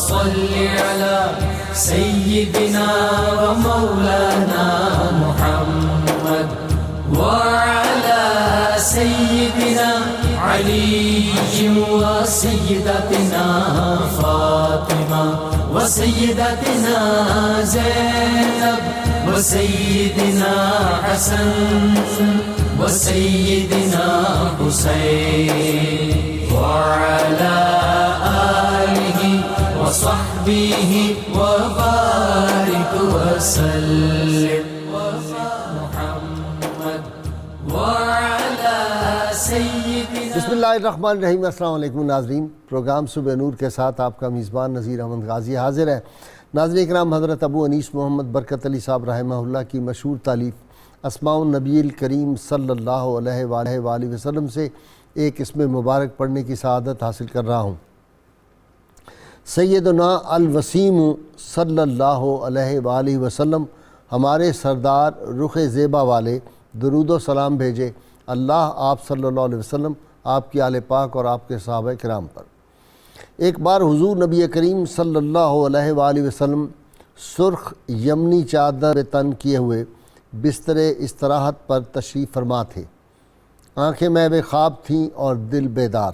صل على سيدنا ومولانا محمد وعلى سيدنا علي وسيدتنا فاطمة وسيدتنا زينب وسيدنا حسن وسيدنا حسين وعلى آله وصحبه وبارك وسلم محمد وعلى سيدنا. بسم اللہ الرحمن الرحیم. السلام علیکم ناظرین. پروگرام صبح نور کے ساتھ آپ کا میزبان نذیر احمد غازی حاضر ہے. ناظرین اکرام، حضرت ابو انیس محمد برکت علی صاحب رحمہ اللہ کی مشہور تالیف اسماء النبی الکریم صلی اللہ علیہ وآلہ وسلم سے ایک اسم مبارک پڑھنے کی سعادت حاصل کر رہا ہوں. سیدنا الوسیم صلی اللہ علیہ وآلہ وسلم ہمارے سردار رخ زیبا والے درود و سلام بھیجے اللہ آپ صلی اللہ علیہ وسلم، آپ کی آل پاک اور آپ کے صحابہ کرام پر. ایک بار حضور نبی کریم صلی اللہ علیہ وآلہ وسلم سرخ یمنی چادر تن کیے ہوئے بستر استراحت پر تشریف فرما تھے. آنکھیں محو خواب تھیں اور دل بیدار.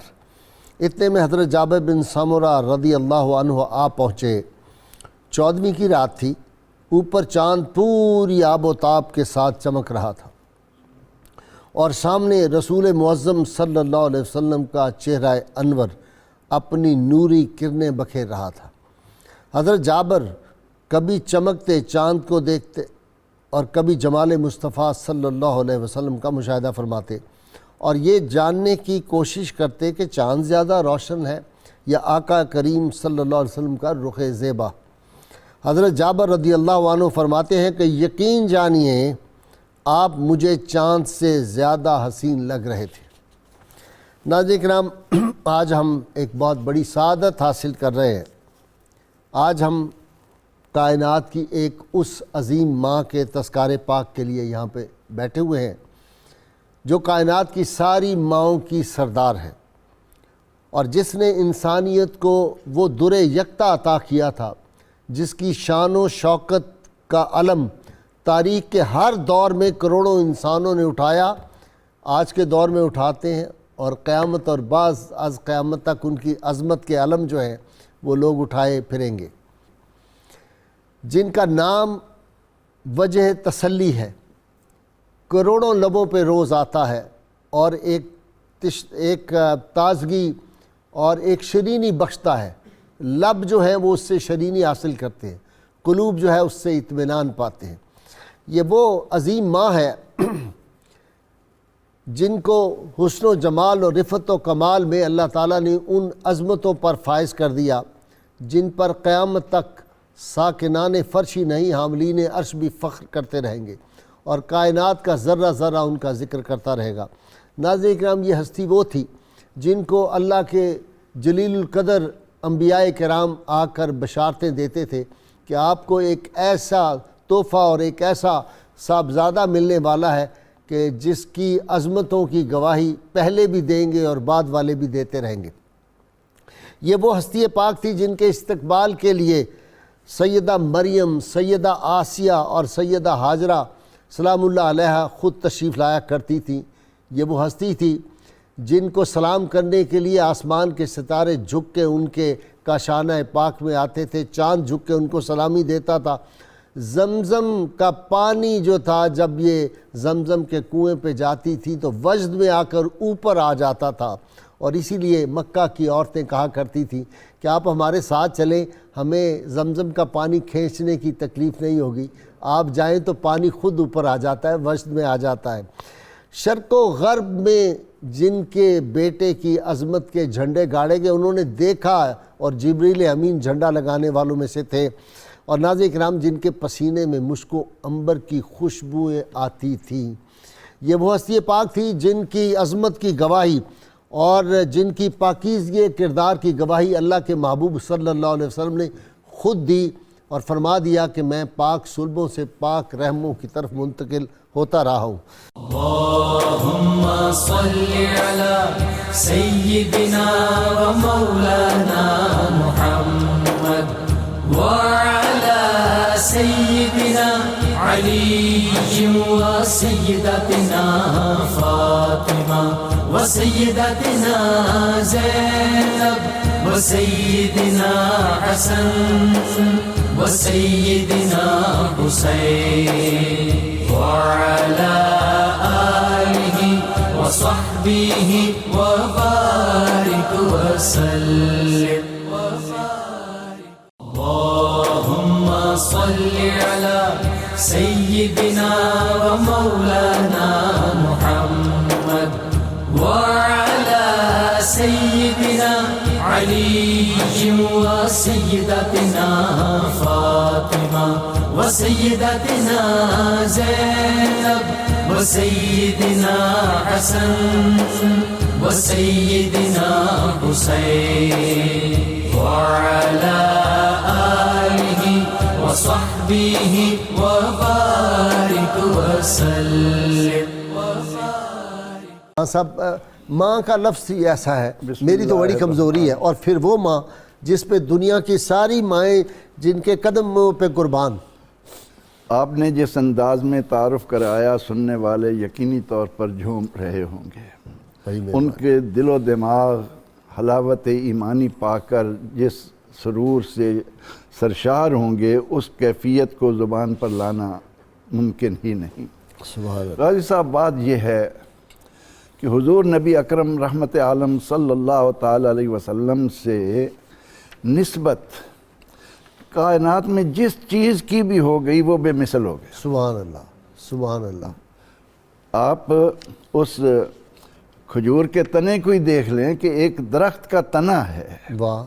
اتنے میں حضرت جابر بن سمرہ رضی اللہ عنہ آ پہنچے. 14ویں کی رات تھی. اوپر چاند پوری آب و تاب کے ساتھ چمک رہا تھا اور سامنے رسول معظم صلی اللہ علیہ وسلم کا چہرہ انور اپنی نوری کرنیں بکھیر رہا تھا. حضرت جابر کبھی چمکتے چاند کو دیکھتے اور کبھی جمال مصطفیٰ صلی اللہ علیہ وسلم کا مشاہدہ فرماتے اور یہ جاننے کی کوشش کرتے کہ چاند زیادہ روشن ہے یا آقا کریم صلی اللہ علیہ وسلم کا رخ زیبا. حضرت جابر رضی اللہ عنہ فرماتے ہیں کہ یقین جانیے آپ مجھے چاند سے زیادہ حسین لگ رہے تھے. ناظرین کرام، آج ہم ایک بہت بڑی سعادت حاصل کر رہے ہیں. آج ہم کائنات کی ایک اس عظیم ماں کے تذکار پاک کے لیے یہاں پہ بیٹھے ہوئے ہیں جو کائنات کی ساری ماؤں کی سردار ہے اور جس نے انسانیت کو وہ در یکتا عطا کیا تھا جس کی شان و شوکت کا علم تاریخ کے ہر دور میں کروڑوں انسانوں نے اٹھایا، آج کے دور میں اٹھاتے ہیں اور قیامت اور بعض از قیامت تک ان کی عظمت کے علم جو ہیں وہ لوگ اٹھائے پھریں گے. جن کا نام وجہ تسلی ہے، کروڑوں لبوں پہ روز آتا ہے اور ایک تازگی اور ایک شرینی بخشتا ہے. لب جو ہیں وہ اس سے شرینی حاصل کرتے ہیں، قلوب جو ہے اس سے اطمینان پاتے ہیں. یہ وہ عظیم ماں ہے جن کو حسن و جمال اور رفت و کمال میں اللہ تعالیٰ نے ان عظمتوں پر فائز کر دیا جن پر قیامت تک ساکنان فرشی نہیں حاملین عرش بھی فخر کرتے رہیں گے اور کائنات کا ذرہ ذرہ ان کا ذکر کرتا رہے گا. ناظرین کرام، یہ ہستی وہ تھی جن کو اللہ کے جلیل القدر انبیاء کرام آ کر بشارتیں دیتے تھے کہ آپ کو ایک ایسا تحفہ اور ایک ایسا صاحبزادہ ملنے والا ہے کہ جس کی عظمتوں کی گواہی پہلے بھی دیں گے اور بعد والے بھی دیتے رہیں گے. یہ وہ ہستی پاک تھی جن کے استقبال کے لیے سیدہ مریم، سیدہ آسیہ اور سیدہ ہاجرہ سلام اللہ علیہ خود تشریف لایا کرتی تھیں. یہ وہ ہستی تھی جن کو سلام کرنے کے لیے آسمان کے ستارے جھک کے ان کے کاشانہ پاک میں آتے تھے، چاند جھک کے ان کو سلامی دیتا تھا. زمزم کا پانی جو تھا جب یہ زمزم کے کنویں پہ جاتی تھی تو وجد میں آ کر اوپر آ جاتا تھا اور اسی لیے مکہ کی عورتیں کہا کرتی تھیں کہ آپ ہمارے ساتھ چلیں، ہمیں زمزم کا پانی کھینچنے کی تکلیف نہیں ہوگی، آپ جائیں تو پانی خود اوپر آ جاتا ہے، وجد میں آ جاتا ہے. شرق و غرب میں جن کے بیٹے کی عظمت کے جھنڈے گاڑے گئے انہوں نے دیکھا اور جبریل امین جھنڈا لگانے والوں میں سے تھے. اور ناظرین کرام، جن کے پسینے میں مشک و عنبر کی خوشبوئیں آتی تھیں. یہ وہ ہستی پاک تھی جن کی عظمت کی گواہی اور جن کی پاکیزگی کردار کی گواہی اللہ کے محبوب صلی اللہ علیہ وسلم نے خود دی اور فرما دیا کہ میں پاک صلبوں سے پاک رحموں کی طرف منتقل ہوتا رہا ہوں. اللہم صلی علی سیدنا و مولانا محمد سيدنا علي وسيدتنا فاطمة وسيدتنا زينب وسيدنا حسن وسيدنا حسين وعلى آله وصحبه وبارك وسلم. اللهم صل على سيدنا ومولانا محمد وعلى سيدنا علي وسيدتنا فاطمة وسيدتنا زينب وسيدنا حسن وسيدنا حسين وعلى آله وصحبه وبارك وسلم. صاحب ماں کا لفظ ہی ایسا ہے، میری تو بڑی کمزوری ہے، اور پھر وہ ماں جس پہ دنیا کی ساری مائیں جن کے قدموں پہ قربان. آپ نے جس انداز میں تعارف کرایا سننے والے یقینی طور پر جھوم رہے ہوں گے. ان کے دل و دماغ حلاوت ایمانی پا کر جس سرور سے سرشار ہوں گے اس کیفیت کو زبان پر لانا ممکن ہی نہیں. سبحان اللہ. غازی صاحب بات یہ ہے کہ حضور نبی اکرم رحمت عالم صلی اللہ تعالی علیہ وسلم سے نسبت کائنات میں جس چیز کی بھی ہو گئی وہ بے مثل ہو گئی. سبحان اللہ سبحان اللہ. آپ اس کھجور کے تنے کو ہی دیکھ لیں کہ ایک درخت کا تنا ہے، واہ،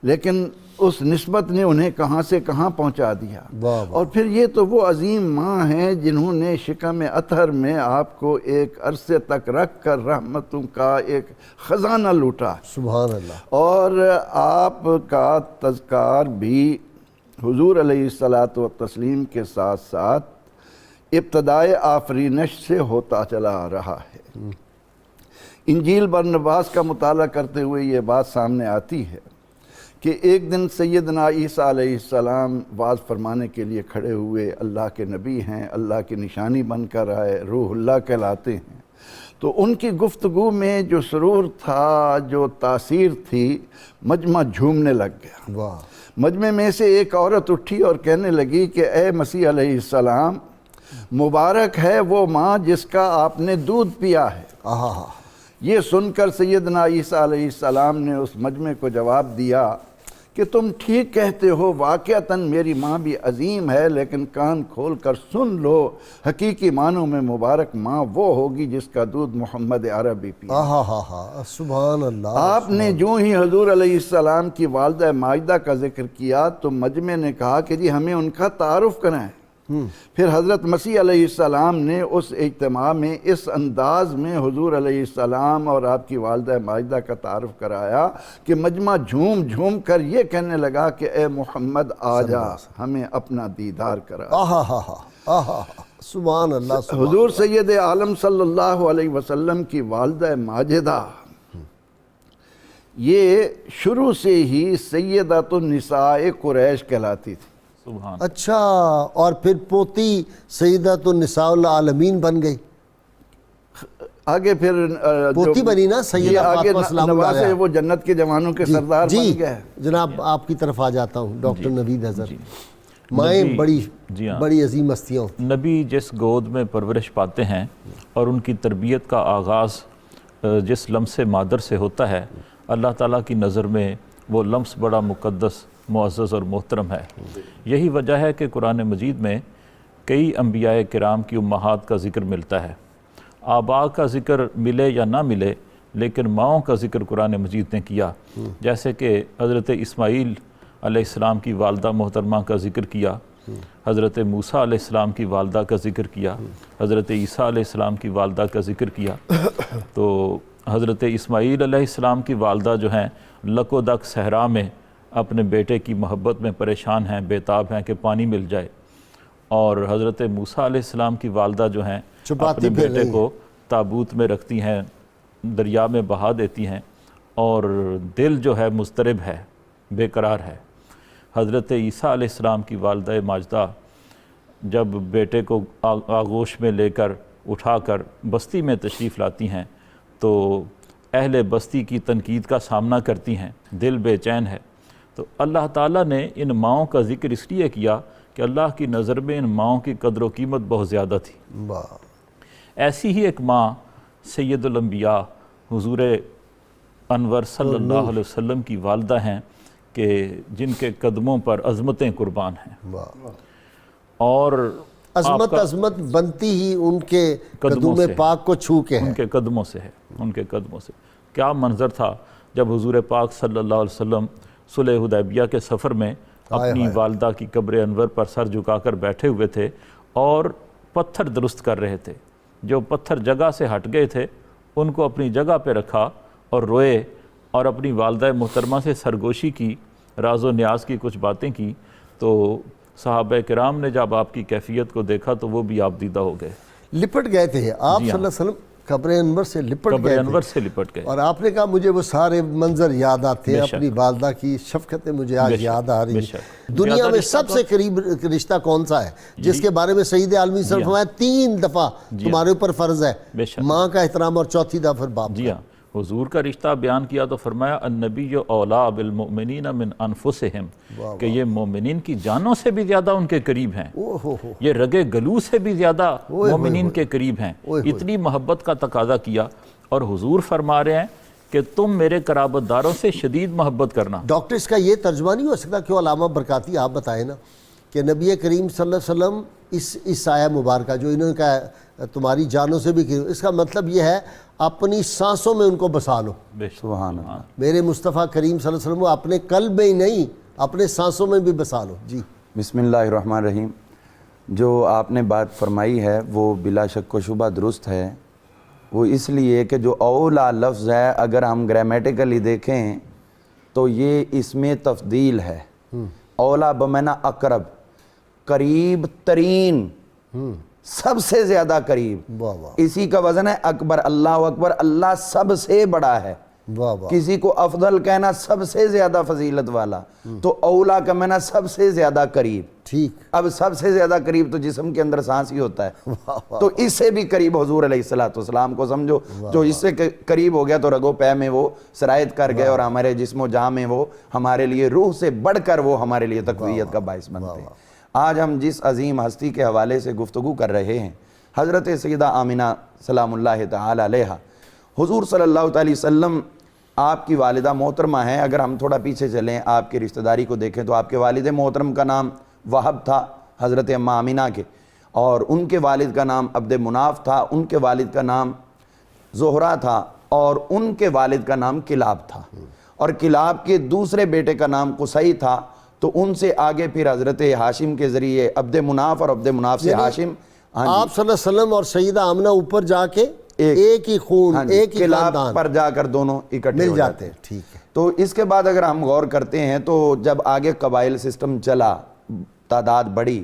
لیکن اس نسبت نے انہیں کہاں سے کہاں پہنچا دیا. واہ واہ. اور پھر یہ تو وہ عظیم ماں ہیں جنہوں نے شکم اطہر میں آپ کو ایک عرصے تک رکھ کر رحمتوں کا ایک خزانہ لوٹا. سبحان اللہ. اور آپ کا تذکار بھی حضور علیہ الصلاۃ والتسلیم کے ساتھ ساتھ ابتدائے آفرینش سے ہوتا چلا آ رہا ہے. انجیل برنباس کا مطالعہ کرتے ہوئے یہ بات سامنے آتی ہے کہ ایک دن سیدنا عیسیٰ علیہ السلام واعظ فرمانے کے لیے کھڑے ہوئے. اللہ کے نبی ہیں، اللہ کی نشانی بن کر آئے، روح اللہ کہلاتے ہیں. تو ان کی گفتگو میں جو سرور تھا، جو تاثیر تھی، مجمع جھومنے لگ گیا. واہ. مجمع میں سے ایک عورت اٹھی اور کہنے لگی کہ اے مسیح علیہ السلام، مبارک ہے وہ ماں جس کا آپ نے دودھ پیا ہے. آہا. یہ سن کر سیدنا عیسیٰ علیہ السلام نے اس مجمع کو جواب دیا کہ تم ٹھیک کہتے ہو، واقعتاً میری ماں بھی عظیم ہے، لیکن کان کھول کر سن لو، حقیقی معنوں میں مبارک ماں وہ ہوگی جس کا دودھ محمد عربی پیا. آہا. سبحان اللہ. آپ نے جو ہی حضور علیہ السلام کی والدہ ماجدہ کا ذکر کیا تو مجمع نے کہا کہ جی ہمیں ان کا تعارف کرائیں. پھر حضرت مسیح علیہ السلام نے اس اجتماع میں اس انداز میں حضور علیہ السلام اور آپ کی والدہ ماجدہ کا تعارف کرایا کہ مجمع جھوم جھوم کر یہ کہنے لگا کہ اے محمد آ جا، ہمیں اپنا دیدار کرا. آہا. سبحان اللہ. حضور سید عالم صلی اللہ علیہ وسلم کی والدہ ماجدہ یہ شروع سے ہی سیدۃ النساء قریش کہلاتی تھی. اچھا، اور پھر پوتی سیدۃ النساء العالمین بن گئی. آگے پھر پوتی بنی نا سیدہ فاطمہ سلام اللہ علیہا. وہ جنت کے جوانوں کے سردار بن گئے. جناب آپ کی طرف آ جاتا ہوں ڈاکٹر نوید اظہر. مائیں بڑی عظیم ہستیاں. نبی جس گود میں پرورش پاتے ہیں اور ان کی تربیت کا آغاز جس لمس مادر سے ہوتا ہے، اللہ تعالیٰ کی نظر میں وہ لمس بڑا مقدس، معزز اور محترم ہے. یہی وجہ ہے کہ قرآن مجید میں کئی انبیاء کرام کی امہات کا ذکر ملتا ہے. آباء کا ذکر ملے یا نہ ملے، لیکن ماؤں کا ذکر قرآن مجید نے کیا. جیسے کہ حضرت اسماعیل علیہ السلام کی والدہ محترمہ کا ذکر کیا، حضرت موسیٰ علیہ السلام کی والدہ کا ذکر کیا، حضرت عیسیٰ علیہ السلام کی والدہ کا ذکر کیا. تو حضرت اسماعیل علیہ السلام کی والدہ جو ہیں لک و دک صحرا میں اپنے بیٹے کی محبت میں پریشان ہیں، بیتاب ہیں کہ پانی مل جائے. اور حضرت موسیٰ علیہ السلام کی والدہ جو ہیں اپنے بیٹے کو تابوت میں رکھتی ہیں، دریا میں بہا دیتی ہیں، اور دل جو ہے مضطرب ہے، بے قرار ہے. حضرت عیسیٰ علیہ السلام کی والدہ ماجدہ جب بیٹے کو آغوش میں لے کر اٹھا کر بستی میں تشریف لاتی ہیں تو اہل بستی کی تنقید کا سامنا کرتی ہیں، دل بے چین ہے۔ تو اللہ تعالیٰ نے ان ماؤں کا ذکر اس لیے کیا کہ اللہ کی نظر میں ان ماؤں کی قدر و قیمت بہت زیادہ تھی۔ ایسی ہی ایک ماں سید الانبیاء حضور انور صلی اللہ علیہ وسلم کی والدہ ہیں کہ جن کے قدموں پر عظمتیں قربان ہیں، اور عظمت بنتی ہی ان کے قدوم پاک کو چھو کے ہے، ان کے قدموں سے ہے، ان کے قدموں سے۔ کیا منظر تھا جب حضور پاک صلی اللہ علیہ وسلم صلح حدیبیہ کے سفر میں اپنی والدہ کی قبر انور پر سر جھکا کر بیٹھے ہوئے تھے اور پتھر درست کر رہے تھے، جو پتھر جگہ سے ہٹ گئے تھے ان کو اپنی جگہ پہ رکھا اور روئے اور اپنی والدہ محترمہ سے سرگوشی کی، راز و نیاز کی کچھ باتیں کی۔ تو صحابہ کرام نے جب آپ کی کیفیت کو دیکھا تو وہ بھی آپ دیدہ ہو گئے، لپٹ گئے تھے آپ صلی اللہ علیہ وسلم، قبر انور سے لپٹ قبر گئے انور سے لپٹ گئے، اور آپ نے کہا مجھے وہ سارے منظر یاد آتے ہیں، اپنی والدہ کی شفقتیں مجھے آج یاد آ رہی ہیں۔ دنیا میں سب سے قریب رشتہ کون سا ہے جس کے بارے میں سید عالمی صلی اللہ علیہ وسلم فرمایا 3 دفعہ تمہارے اوپر فرض ہے ماں کا احترام، اور 4تھی دفعہ پھر باپ کا۔ حضور کا رشتہ بیان کیا تو فرمایا النبی اولیٰ بالمؤمنین من انفسہم، کہ یہ مومنین کی جانوں سے بھی زیادہ ان کے قریب ہیں، یہ رگے گلو سے بھی زیادہ مومنین کے قریب ہیں۔ اتنی محبت کا تقاضا کیا، اور حضور فرما رہے ہیں کہ تم میرے قرابت داروں سے شدید محبت کرنا۔ ڈاکٹر اس کا یہ ترجمہ نہیں ہو سکتا کہ علامہ برکاتی آپ بتائیں نا کہ نبی کریم صلی اللہ علیہ وسلم اس آیہ مبارکہ جو انہوں نے کہا تمہاری جانوں سے بھی قریب، اس کا مطلب یہ ہے اپنی سانسوں میں ان کو بسا لو۔ سبحان اللہ۔ میرے مصطفیٰ کریم صلی اللہ علیہ وسلم کو اپنے قلب میں ہی نہیں اپنے سانسوں میں بھی بسا لو۔ جی بسم اللہ الرحمن الرحیم۔ جو آپ نے بات فرمائی ہے وہ بلا شک و شبہ درست ہے، وہ اس لیے کہ جو اولا لفظ ہے اگر ہم گرامیٹیکلی دیکھیں تو یہ اس میں تفضیل ہے۔ اولا بمعنی اقرب، قریب ترین، سب سے زیادہ قریب، اسی کا وزن ہے اکبر، اللہ اکبر، اللہ سب سے بڑا ہے۔ کسی کو افضل کہنا سب سے زیادہ فضیلت والا، تو اولا کا معنی سب سے زیادہ قریب۔ ٹھیک، اب سب سے زیادہ قریب تو جسم کے اندر سانس ہی ہوتا ہے، تو اس سے بھی قریب حضور علیہ السلام کو سمجھو۔ جو اس سے قریب ہو گیا تو رگو پے میں وہ سرایت کر گئے، اور ہمارے جسم و جاں میں وہ ہمارے لیے روح سے بڑھ کر وہ ہمارے لیے تقویت کا باعث بنتے ہیں۔ آج ہم جس عظیم ہستی کے حوالے سے گفتگو کر رہے ہیں، حضرت سیدہ آمنہ سلام اللہ تعالی علیہا، حضور صلی اللہ علیہ وسلم آپ کی والدہ محترمہ ہیں۔ اگر ہم تھوڑا پیچھے چلیں، آپ کی رشتہ داری کو دیکھیں تو آپ کے والد محترم کا نام وہب تھا حضرت اماں آمنہ کے، اور ان کے والد کا نام عبد مناف تھا، ان کے والد کا نام زہرہ تھا، اور ان کے والد کا نام کلاب تھا، اور کلاب کے دوسرے بیٹے کا نام قصی تھا۔ تو ان سے آگے پھر حضرت ہاشم کے ذریعے عبد مناف، اور عبد مناف سے ہاشم۔ آپ صلی اللہ علیہ وسلم اور سیدہ آمنہ اوپر جا کے ایک ہی خون، ایک ہی کلاب خاندان پر جا کر دونوں اکٹھے مل جاتے ہیں۔ ٹھیک ہے، تو اس کے بعد اگر ہم غور کرتے ہیں تو جب آگے قبائل سسٹم چلا، تعداد بڑھی،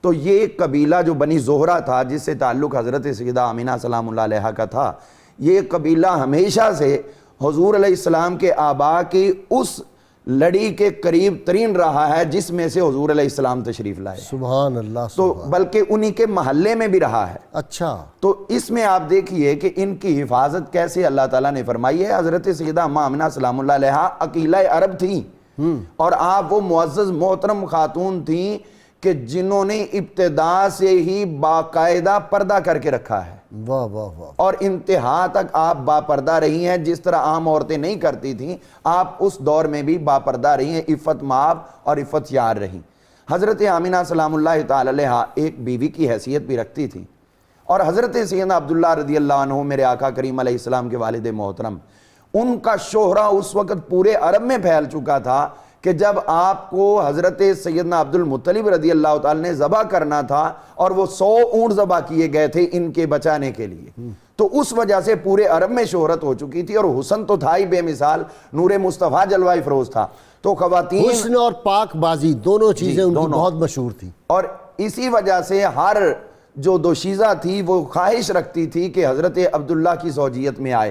تو یہ قبیلہ جو بنی زہرہ تھا جس سے تعلق حضرت سیدہ آمنہ سلام اللہ علیہا کا تھا، یہ قبیلہ ہمیشہ سے حضور علیہ السلام کے آبا کی اس لڑی کے قریب ترین رہا ہے جس میں سے حضور علیہ السلام تشریف لائے، سبحان اللہ، تو بلکہ انہی کے محلے میں بھی رہا ہے۔ اچھا، تو اس میں آپ دیکھیے کہ ان کی حفاظت کیسے اللہ تعالیٰ نے فرمائی ہے۔ حضرت سیدہ اماں آمنہ سلام اللہ علیہا عقیلہ عرب تھیں، اور آپ وہ معزز محترم خاتون تھیں کہ جنہوں نے ابتدا سے ہی باقاعدہ پردہ کر کے رکھا ہے، واہ واہ واہ، اور انتہا تک آپ باپردہ رہی ہیں۔ جس طرح عام عورتیں نہیں کرتی تھیں، آپ اس دور میں بھی باپردہ رہی ہیں، عفت مآب اور عفت یار رہی۔ حضرت آمنہ سلام اللہ تعالی علیہا ایک بیوی کی حیثیت بھی رکھتی تھی، اور حضرت سیدنا عبداللہ رضی اللہ عنہ میرے آقا کریم علیہ السلام کے والد محترم، ان کا شہرہ اس وقت پورے عرب میں پھیل چکا تھا کہ جب آپ کو حضرت سیدنا عبد المطلب رضی اللہ تعالی نے ذبح کرنا تھا، اور وہ 100 اونٹ ذبح کیے گئے تھے ان کے بچانے کے لیے، تو اس وجہ سے پورے عرب میں شہرت ہو چکی تھی، اور حسن تو تھا ہی بے مثال، نور مصطفیٰ جلوہ افروز تھا۔ تو خواتین حسن اور پاک بازی دونوں چیزیں ان کی بہت مشہور تھی، اور اسی وجہ سے ہر جو دوشیزہ تھی وہ خواہش رکھتی تھی کہ حضرت عبداللہ کی زوجیت میں آئے،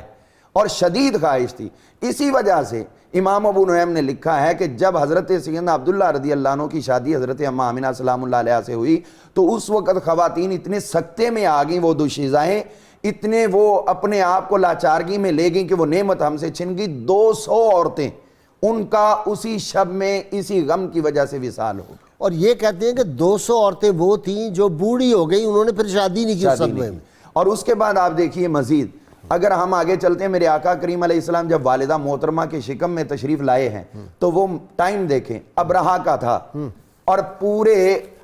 اور شدید خواہش تھی. اسی وجہ سے امام ابو نعیم نے لکھا ہے کہ جب حضرت سیدنا عبداللہ رضی اللہ عنہ کی شادی حضرت اماں آمنہ سلام اللہ علیہ سے ہوئی تو اس وقت خواتین اتنے سکتے میں آ گئیں، وہ دوشیزائیں اتنے وہ اپنے آپ کو لاچارگی میں لے گئیں کہ وہ نعمت ہم سے چھن گئی. 200 عورتیں ان کا اسی شب میں اسی غم کی وجہ سے وصال ہو گئی. اور یہ کہتے ہیں کہ 200 عورتیں وہ تھیں جو بوڑھی ہو گئی، انہوں نے پھر شادی نہیں کی اس صدمے میں. اور اس کے بعد آپ دیکھیے مزید اگر ہم آگے چلتے ہیں، میرے آقا کریم علیہ السلام جب والدہ محترمہ کے شکم میں تشریف لائے ہیں تو وہ ٹائم دیکھیں ابرہا کا تھا، اور پورے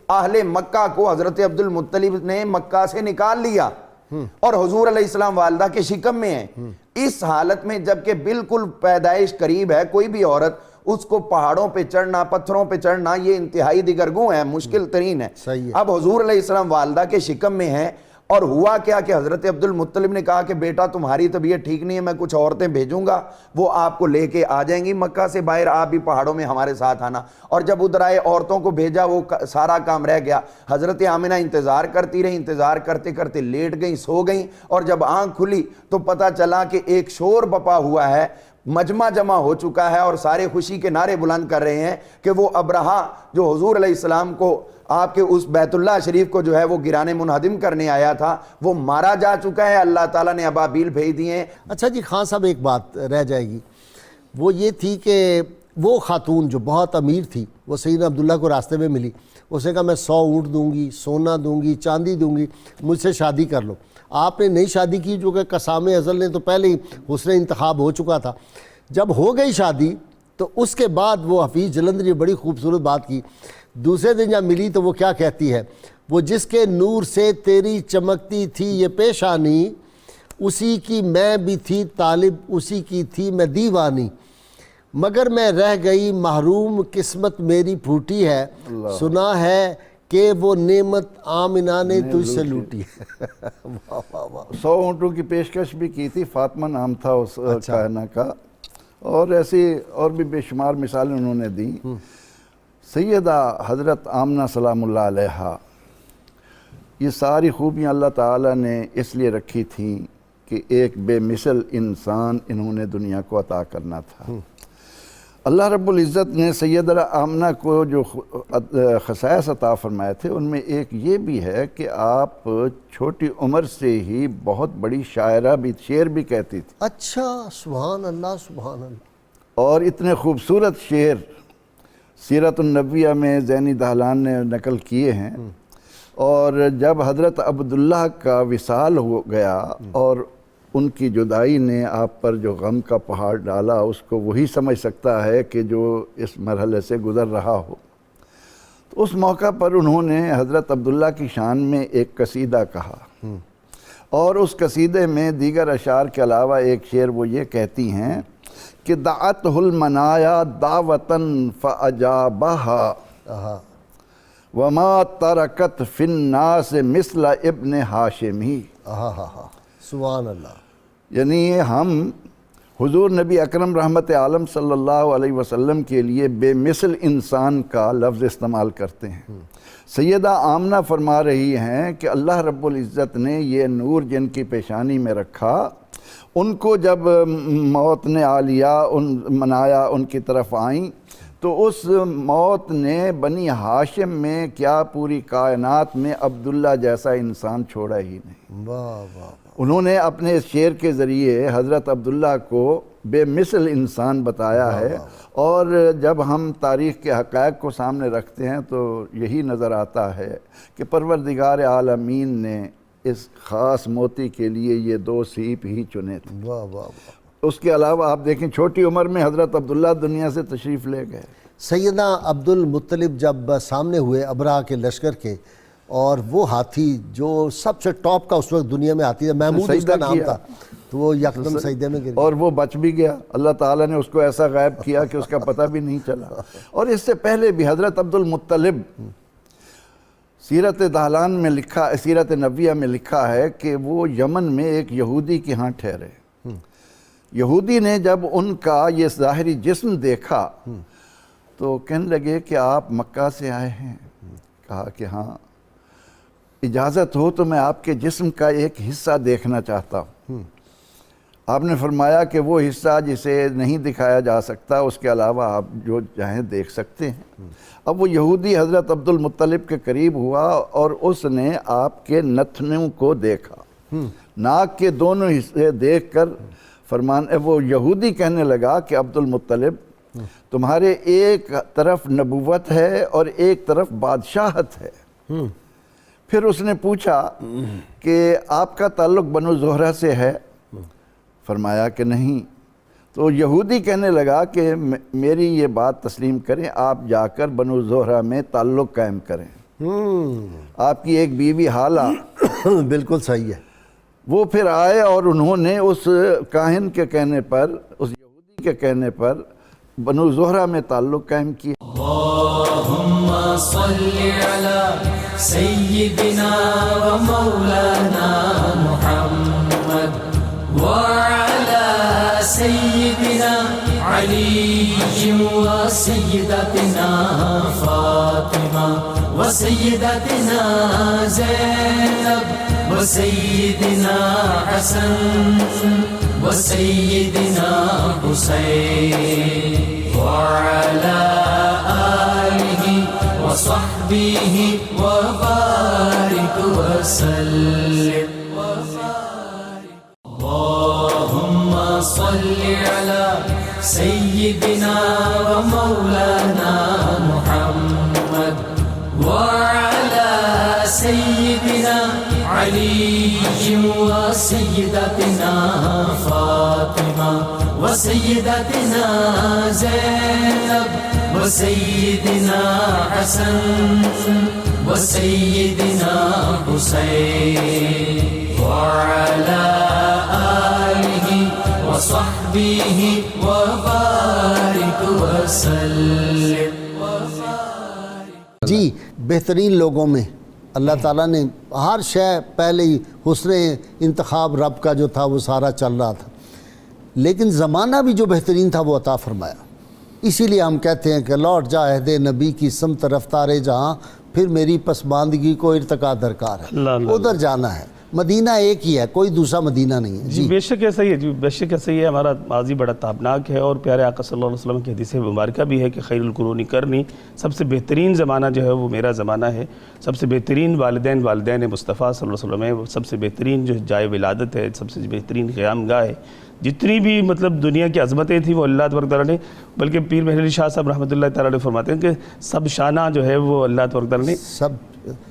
اہل مکہ کو حضرت عبد المطلب نے مکہ سے نکال لیا اور حضور علیہ السلام والدہ کے شکم میں ہیں. اس حالت میں جبکہ بالکل پیدائش قریب ہے، کوئی بھی عورت اس کو پہاڑوں پہ چڑھنا، پتھروں پہ چڑھنا یہ انتہائی دیگرگوں ہے، مشکل ترین ہے. اب حضور علیہ السلام والدہ کے شکم میں ہیں، اور ہوا کیا کہ حضرت عبد المطلب نے کہا کہ بیٹا تمہاری طبیعت ٹھیک نہیں ہے، میں کچھ عورتیں بھیجوں گا، وہ آپ کو لے کے آ جائیں گی مکہ سے باہر، آپ بھی پہاڑوں میں ہمارے ساتھ آنا. اور جب ادھر آئے عورتوں کو بھیجا، وہ سارا کام رہ گیا. حضرت آمنہ انتظار کرتی رہی، انتظار کرتے کرتے لیٹ گئیں، سو گئیں، اور جب آنکھ کھلی تو پتہ چلا کہ ایک شور بپا ہوا ہے، مجمع جمع ہو چکا ہے، اور سارے خوشی کے نعرے بلند کر رہے ہیں کہ وہ ابرہا جو حضور علیہ السلام کو آپ کے اس بیت اللہ شریف کو جو ہے وہ گرانے منہدم کرنے آیا تھا، وہ مارا جا چکا ہے، اللہ تعالیٰ نے ابابیل بھیج دیے ہیں. اچھا جی خان صاحب، ایک بات رہ جائے گی، وہ یہ تھی کہ وہ خاتون جو بہت امیر تھی، وہ سیدنا عبداللہ کو راستے میں ملی، اس نے کہا میں 100 اونٹ دوں گی، سونا دوں گی، چاندی دوں گی، مجھ سے شادی کر لو. آپ نے نہیں شادی کی، جو کہ قسام ازل نے تو پہلے ہی حسن انتخاب ہو چکا تھا. جب ہو گئی شادی تو اس کے بعد وہ حفیظ جلندری بڑی خوبصورت بات کی. دوسرے دن جب ملی تو وہ کیا کہتی ہے، وہ جس کے نور سے تیری چمکتی تھی یہ پیشانی، اسی کی میں بھی تھی طالب، اسی کی تھی میں دیوانی، مگر میں رہ گئی محروم، قسمت میری پھوٹی ہے، سنا ہے کہ وہ نعمت آمنہ نے تجھ سے لوٹی ہے. 100 اونٹوں کی پیشکش بھی کی تھی، فاطمہ نام تھا اس کائنہ کا، اور ایسی اور بھی بے شمار مثالیں انہوں نے دی. سیدہ حضرت آمنہ سلام اللہ علیہا، یہ ساری خوبیاں اللہ تعالیٰ نے اس لیے رکھی تھیں کہ ایک بے مثل انسان انہوں نے دنیا کو عطا کرنا تھا. اللہ رب العزت نے سیدہ آمنہ کو جو خصائص عطا فرمائے تھے ان میں ایک یہ بھی ہے کہ آپ چھوٹی عمر سے ہی بہت بڑی شاعرہ بھی، شعر بھی کہتی تھی. اچھا، سبحان اللہ سبحان اللہ. اور اتنے خوبصورت شعر سیرت النبویہ میں زینی دہلان نے نقل کیے ہیں. اور جب حضرت عبداللہ کا وصال ہو گیا اور ان کی جدائی نے آپ پر جو غم کا پہاڑ ڈالا، اس کو وہی سمجھ سکتا ہے کہ جو اس مرحلے سے گزر رہا ہو. تو اس موقع پر انہوں نے حضرت عبداللہ کی شان میں ایک قصیدہ کہا، اور اس قصیدے میں دیگر اشعار کے علاوہ ایک شعر وہ یہ کہتی ہیں کہ دعتہ المنایا دعوتاً فاجابہا وما ترکت فی الناس مثل ابن ہاشمی. سبحان اللہ. یعنی ہم حضور نبی اکرم رحمت عالم صلی اللہ علیہ وسلم کے لیے بے مثل انسان کا لفظ استعمال کرتے ہیں. سیدہ آمنہ فرما رہی ہیں کہ اللہ رب العزت نے یہ نور جن کی پیشانی میں رکھا، ان کو جب موت نے آ لیا، منایا ان کی طرف آئیں، تو اس موت نے بنی ہاشم میں کیا پوری کائنات میں عبداللہ جیسا انسان چھوڑا ہی نہیں. واہ واہ. انہوں نے اپنے اس شعر کے ذریعے حضرت عبداللہ کو بے مثل انسان بتایا ہے. اور جب ہم تاریخ کے حقائق کو سامنے رکھتے ہیں تو یہی نظر آتا ہے کہ پروردگار عالمین نے اس خاص موتی کے لیے یہ 2 سیپ ہی چنے تھے. واہ واہ. اس کے علاوہ آپ دیکھیں چھوٹی عمر میں حضرت عبداللہ دنیا سے تشریف لے گئے. سیدنا عبد المطلب جب سامنے ہوئے ابرہا کے لشکر کے، اور وہ ہاتھی جو سب سے ٹاپ کا اس وقت دنیا میں ہاتھی تھا، محمود اس کا نام تھا، تو وہ یکدم سجدے میں گر گیا، اور وہ بچ بھی گیا. اللہ تعالیٰ نے اس کو ایسا غائب کیا کہ اس کا پتہ بھی نہیں چلا. اور اس سے پہلے بھی حضرت عبد المطلب، سیرت دہلان میں لکھا، سیرت نبویہ میں لکھا ہے کہ وہ یمن میں ایک یہودی کے ہاں ٹھہرے. یہودی نے جب ان کا یہ ظاہری جسم دیکھا تو کہنے لگے کہ آپ مکہ سے آئے ہیں. کہا کہ ہاں، اجازت ہو تو میں آپ کے جسم کا ایک حصہ دیکھنا چاہتا ہوں. آپ نے فرمایا کہ وہ حصہ جسے نہیں دکھایا جا سکتا اس کے علاوہ آپ جو چاہیں دیکھ سکتے ہیں۔ اب وہ یہودی حضرت عبد المطلب کے قریب ہوا اور اس نے آپ کے نتنوں کو دیکھا، ناک کے دونوں حصے دیکھ کر وہ یہودی کہنے لگا کہ عبد المطلب تمہارے ایک طرف نبوت ہے اور ایک طرف بادشاہت ہے۔ پھر اس نے پوچھا کہ آپ کا تعلق بنو زہرہ سے ہے؟ فرمایا کہ نہیں۔ تو یہودی کہنے لگا کہ میری یہ بات تسلیم کریں، آپ جا کر بنو زہرہ میں تعلق قائم کریں۔ آپ کی ایک بیوی حالہ بالکل صحیح ہے۔ وہ پھر آئے اور انہوں نے اس کاہن کے کہنے پر، اس یہودی کے کہنے پر بنو زہرہ میں تعلق قائم کیا۔ اللہم صلی علی سیدنا و مولانا محمد وعلی سیدنا علی و سیدتنا فاطمہ و سیدتنا زینب و سیدنا حسن و سیدنا حسین وعلى آله وصحبه وبارك وسلم اللهم صل على سيدنا ومولانا محمد وعلى سيدنا علي وسيدتنا فاطمة وسيدتنا زينب وسيدنا حسن وسيدنا حسين وعلى آله وصحبه وبارك وسلم۔ جی بہترین لوگوں میں اللہ تعالیٰ نے ہر شے پہلے ہی حسن انتخاب رب کا جو تھا وہ سارا چل رہا تھا، لیکن زمانہ بھی جو بہترین تھا وہ عطا فرمایا۔ اسی لیے ہم کہتے ہیں کہ لوٹ جا عہد نبی کی سمت رفتار جہاں، پھر میری پسماندگی کو ارتقا درکار ہے، ادھر جانا ہے۔ مدینہ ایک ہی ہے، کوئی دوسرا مدینہ نہیں ہے۔ جی بے شک ایسا ہی ہے، جی بے شک ایسا ہی ہے۔ ہمارا ماضی بڑا تابناک ہے، اور پیارے آقا صلی اللہ علیہ وسلم کی حدیث مبارکہ بھی ہے کہ خیر القرون قرنی، سب سے بہترین زمانہ جو ہے وہ میرا زمانہ ہے۔ سب سے بہترین والدین مصطفیٰ صلی اللہ علیہ وسلم ہے، سب سے بہترین جو جائے ولادت ہے، سب سے بہترین قیام گاہ ہے۔ جتنی بھی مطلب دنیا کی عظمتیں تھیں وہ اللہ تبارک تعالیٰ نے، بلکہ پیر مہر علی شاہ صاحب رحمۃ اللہ تعالیٰ علیہ فرماتے ہیں کہ سب شانہ جو ہے وہ اللہ تبارک تعالیٰ نے سب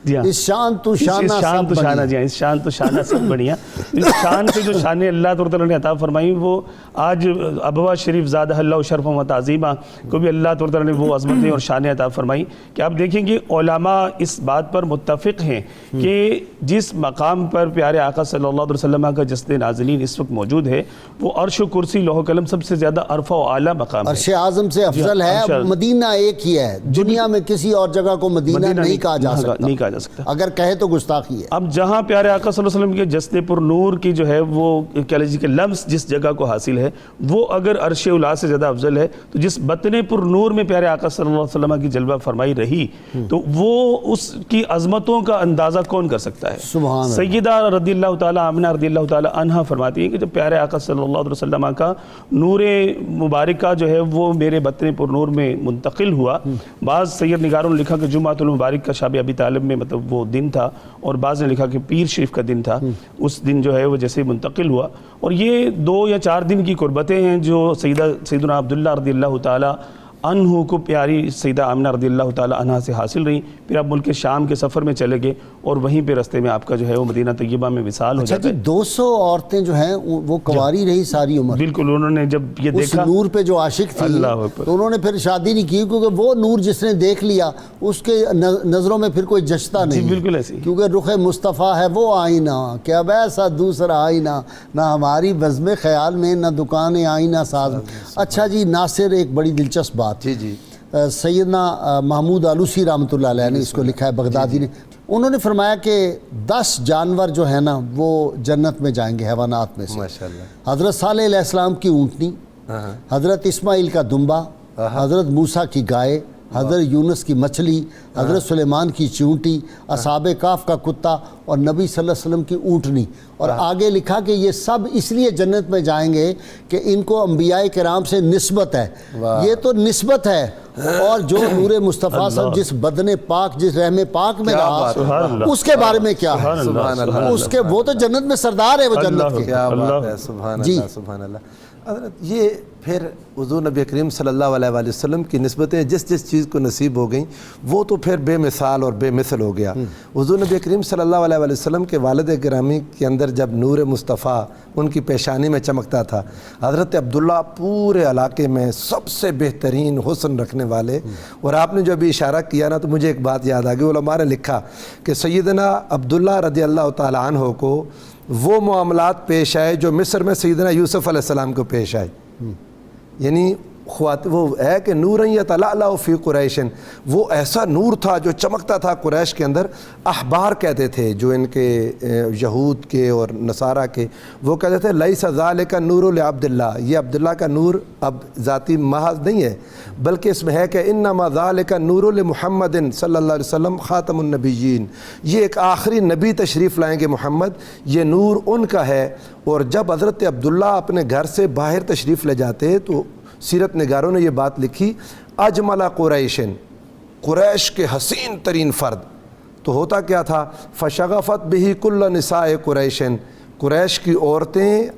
جی ہاں، اس شان تو شانہ سب شانہ جی ہاں، اس شان تو شانہ سب بڑھیا۔ اس شان سے جو شانیں اللہ تبارک تعالیٰ نے عطا فرمائی، وہ آج ابوا شریف زادہ اللہ شرف و تعظیمہ کو بھی اللہ تبارک تعالیٰ نے وہ عظمتیں اور شانیں عطا فرمائی کہ آپ دیکھیں گے علماء اس بات پر متفق ہیں کہ جس مقام پر پیارے آقا صلی اللہ علیہ وسلم کا جسد نازلین اس وقت موجود ہے، وہ عرش و کرسی لوح و قلم سب سے زیادہ عرفہ و اعلیٰ مقام ہے، عرش اعظم سے افضل ہے۔ مدینہ ایک ہی ہے، دنیا میں کسی اور جگہ کو مدینہ نہیں کہا جا سکتا، نہیں کہا جا سکتا، اگر کہے تو گستاخی ہے۔ اب جہاں پیارے آقا صلی اللہ علیہ وسلم کے جسد پر نور کی جو ہے وہ کہہ لیجیے کہ لمس جس جگہ کو حاصل ہے، وہ اگر عرش اولا سے زیادہ افضل ہے، تو جس بطن پر نور میں پیارے آقا صلی اللہ علیہ وسلم کی جلوہ فرمائی رہی، تو وہ اس کی عظمتوں کا اندازہ کون کر سکتا ہے؟ سبحان اللہ۔ سیدہ رضی اللہ تعالیٰ آمنہ رضی اللہ تعالیٰ عنہ فرماتی ہیں کہ جب پیارے آقا صلی اللہ علیہ وسلم کا نور مبارکہ جو ہے وہ میرے بطن پر نور میں منتقل ہوا، بعض سید نگاروں نے لکھا کہ جمعۃ المبارک کا شب ابی طالب میں مطلب وہ دن تھا، اور بعض نے لکھا کہ پیر شریف کا دن تھا، اس دن جو ہے وہ جیسے منتقل ہوا۔ اور یہ 2 یا 4 دن کی قربتیں ہیں جو سیدنا عبداللہ رضی اللہ تعالیٰ عنہ کو پیاری سیدہ آمنہ رضی اللہ تعالیٰ عنہ سے حاصل رہی۔ پھر آپ ملک شام کے سفر میں چلے گئے، اور وہیں پہ رستے میں آپ کا جو ہے وہ مدینہ طیبہ میں وصال ہو جاتا ہے۔ 200 عورتیں جو ہیں وہ کنواری رہی ساری عمر، بالکل، انہوں نے جب یہ اس دیکھا نور پہ جو عاشق تھی اللہ اکبر، تو انہوں نے پھر شادی نہیں کی، کیونکہ وہ نور جس نے دیکھ لیا اس کے نظروں میں پھر کوئی جچتا نہیں، جی بالکل ایسی، کیونکہ رخ مصطفیٰ ہے وہ آئینہ کہ اب ایسا دوسرا آئینہ نہ ہماری بزم خیال میں، نہ دکان آئینہ ساز۔ اچھا جی، ناصر ایک بڑی دلچسپ بات، جی سیدنا محمود آلوسی رحمۃ اللہ علیہ نے اس کو لکھا ہے، بغدادی نے، انہوں نے فرمایا کہ 10 جانور جو ہیں نا وہ جنت میں جائیں گے حیوانات میں سے۔ ماشاءاللہ۔ حضرت صالح علیہ السلام کی اونٹنی، حضرت اسماعیل کا دمبا، حضرت موسیٰ کی گائے، حضرت یونس کی مچھلی، حضرت سلیمان کی چونٹی، اصحاب کاف کا کتا اور نبی صلی اللہ علیہ وسلم کی اونٹنی. اور آگے لکھا کہ یہ سب اس لیے جنت میں جائیں گے کہ ان کو انبیاء کرام سے نسبت ہے. یہ تو نسبت ہے. اور جو نور مصطفیٰ صاحب جس بدن پاک، جس رحم پاک میں رہا، اس کے بارے میں کیا ہے؟ سبحان اللہ. اس کے وہ تو جنت میں سردار ہے، وہ جنت کے. کیا بات ہے، سبحان اللہ سبحان اللہ. حضرت یہ پھر حضور نبی کریم صلی اللہ علیہ وآلہ وسلم کی نسبتیں جس جس چیز کو نصیب ہو گئیں وہ تو پھر بے مثال اور بے مثل ہو گیا. حضور نبی کریم صلی اللہ علیہ وآلہ وسلم کے والد گرامی کے اندر جب نور مصطفیٰ ان کی پیشانی میں چمکتا تھا، حضرت عبداللہ پورے علاقے میں سب سے بہترین حسن رکھنے والے. اور آپ نے جو ابھی اشارہ کیا نا، تو مجھے ایک بات یاد آ گئی. علماء نے لکھا کہ سیدنا عبداللہ رضی اللہ تعالیٰ عنہ کو وہ معاملات پیش آئے جو مصر میں سیدنا یوسف علیہ السلام کو پیش آئے. یعنی وہ ہے کہ نورن یتلألأ فی قریش، وہ ایسا نور تھا جو چمکتا تھا قریش کے اندر. احبار کہتے تھے جو ان کے یہود کے اور نصارہ کے، وہ کہتے تھے لیس ذالک النور لعبداللہ، یہ عبداللہ کا نور اب ذاتی محض نہیں ہے، بلکہ اس میں ہے کہ انما ذالک النور لمحمد صلی اللہ علیہ وسلم خاتم النبیین، یہ ایک آخری نبی تشریف لائیں گے محمد، یہ نور ان کا ہے. اور جب حضرت عبداللہ اپنے گھر سے باہر تشریف لے جاتے تو سیرت نگاروں نے یہ بات لکھی، اجمل قریشن، قریش کے حسین ترین فرد. تو ہوتا کیا تھا، فشغفت بہ کل نساء قریشن، قریش کی عورتیں